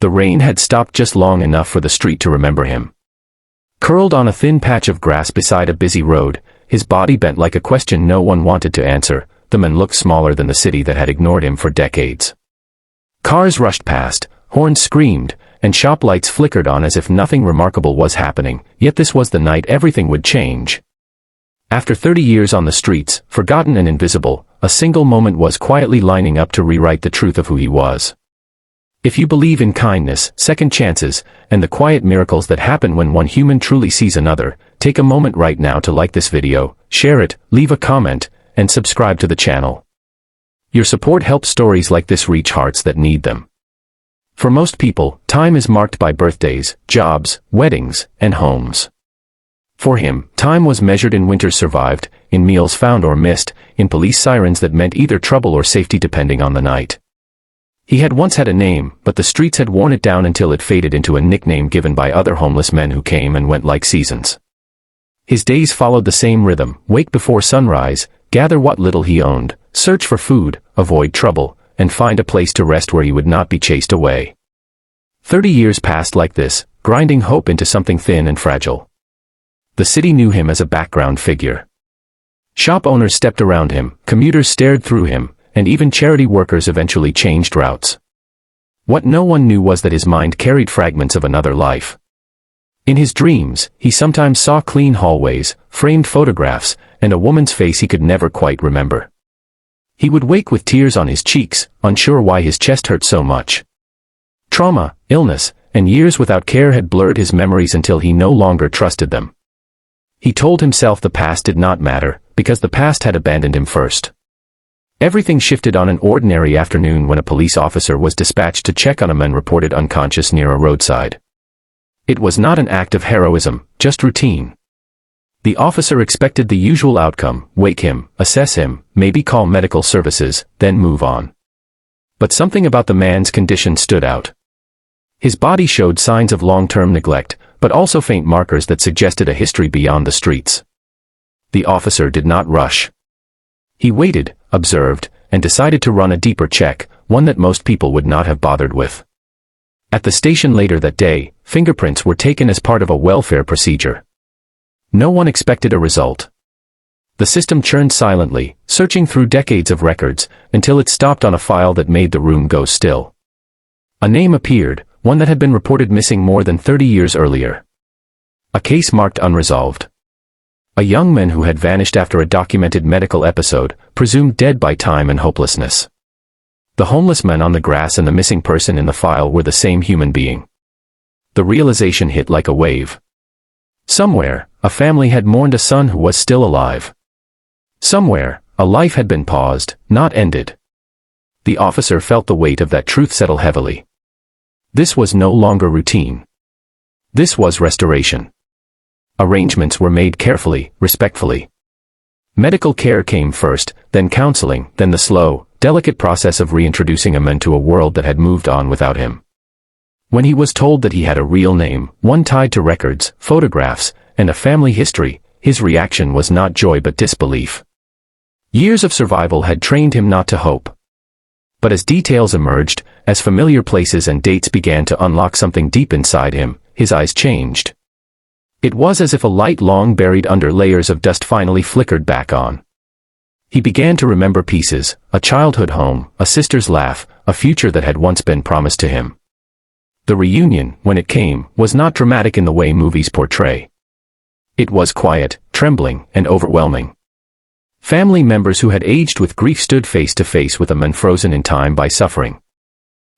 The rain had stopped just long enough for the street to remember him. Curled on a thin patch of grass beside a busy road, his body bent like a question no one wanted to answer, the man looked smaller than the city that had ignored him for decades. Cars rushed past, horns screamed, and shop lights flickered on as if nothing remarkable was happening, yet this was the night everything would change. After 30 years on the streets, forgotten and invisible, a single moment was quietly lining up to rewrite the truth of who he was. If you believe in kindness, second chances, and the quiet miracles that happen when one human truly sees another, take a moment right now to like this video, share it, leave a comment, and subscribe to the channel. Your support helps stories like this reach hearts that need them. For most people, time is marked by birthdays, jobs, weddings, and homes. For him, time was measured in winters survived, in meals found or missed, in police sirens that meant either trouble or safety depending on the night. He had once had a name, but the streets had worn it down until it faded into a nickname given by other homeless men who came and went like seasons. His days followed the same rhythm: wake before sunrise, gather what little he owned, search for food, avoid trouble, and find a place to rest where he would not be chased away. 30 years passed like this, grinding hope into something thin and fragile. The city knew him as a background figure. Shop owners stepped around him, commuters stared through him, and even charity workers eventually changed routes. What no one knew was that his mind carried fragments of another life. In his dreams, he sometimes saw clean hallways, framed photographs, and a woman's face he could never quite remember. He would wake with tears on his cheeks, unsure why his chest hurt so much. Trauma, illness, and years without care had blurred his memories until he no longer trusted them. He told himself the past did not matter, because the past had abandoned him first. Everything shifted on an ordinary afternoon when a police officer was dispatched to check on a man reported unconscious near a roadside. It was not an act of heroism, just routine. The officer expected the usual outcome: wake him, assess him, maybe call medical services, then move on. But something about the man's condition stood out. His body showed signs of long-term neglect, but also faint markers that suggested a history beyond the streets. The officer did not rush. He waited, observed, and decided to run a deeper check, one that most people would not have bothered with. At the station later that day, fingerprints were taken as part of a welfare procedure. No one expected a result. The system churned silently, searching through decades of records, until it stopped on a file that made the room go still. A name appeared, one that had been reported missing more than 30 years earlier. A case marked unresolved. A young man who had vanished after a documented medical episode, presumed dead by time and hopelessness. The homeless man on the grass and the missing person in the file were the same human being. The realization hit like a wave. Somewhere, a family had mourned a son who was still alive. Somewhere, a life had been paused, not ended. The officer felt the weight of that truth settle heavily. This was no longer routine. This was restoration. Arrangements were made carefully, respectfully. Medical care came first, then counseling, then the slow, delicate process of reintroducing a man to a world that had moved on without him. When he was told that he had a real name, one tied to records, photographs, and a family history, his reaction was not joy but disbelief. Years of survival had trained him not to hope. But as details emerged, as familiar places and dates began to unlock something deep inside him, his eyes changed. It was as if a light long buried under layers of dust finally flickered back on. He began to remember pieces: a childhood home, a sister's laugh, a future that had once been promised to him. The reunion, when it came, was not dramatic in the way movies portray. It was quiet, trembling, and overwhelming. Family members who had aged with grief stood face to face with a man frozen in time by suffering.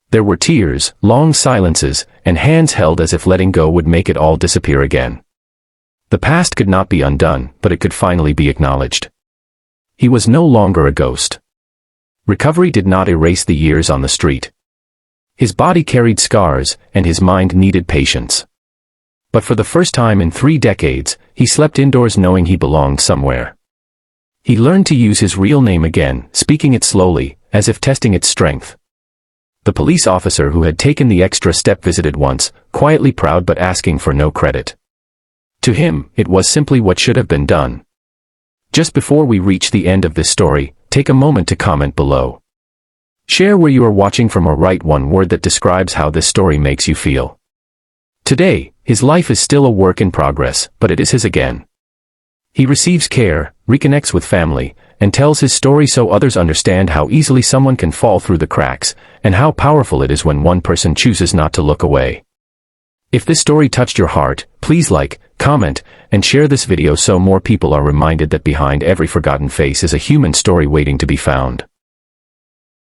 There were tears, long silences, and hands held as if letting go would make it all disappear again. The past could not be undone, but it could finally be acknowledged. He was no longer a ghost. Recovery did not erase the years on the street. His body carried scars, and his mind needed patience. But for the first time in 3 decades, he slept indoors knowing he belonged somewhere. He learned to use his real name again, speaking it slowly, as if testing its strength. The police officer who had taken the extra step visited once, quietly proud but asking for no credit. To him, it was simply what should have been done. Just before we reach the end of this story, take a moment to comment below. Share where you are watching from or write one word that describes how this story makes you feel. Today, his life is still a work in progress, but it is his again. He receives care, reconnects with family, and tells his story so others understand how easily someone can fall through the cracks, and how powerful it is when one person chooses not to look away. If this story touched your heart, please like, comment, and share this video so more people are reminded that behind every forgotten face is a human story waiting to be found.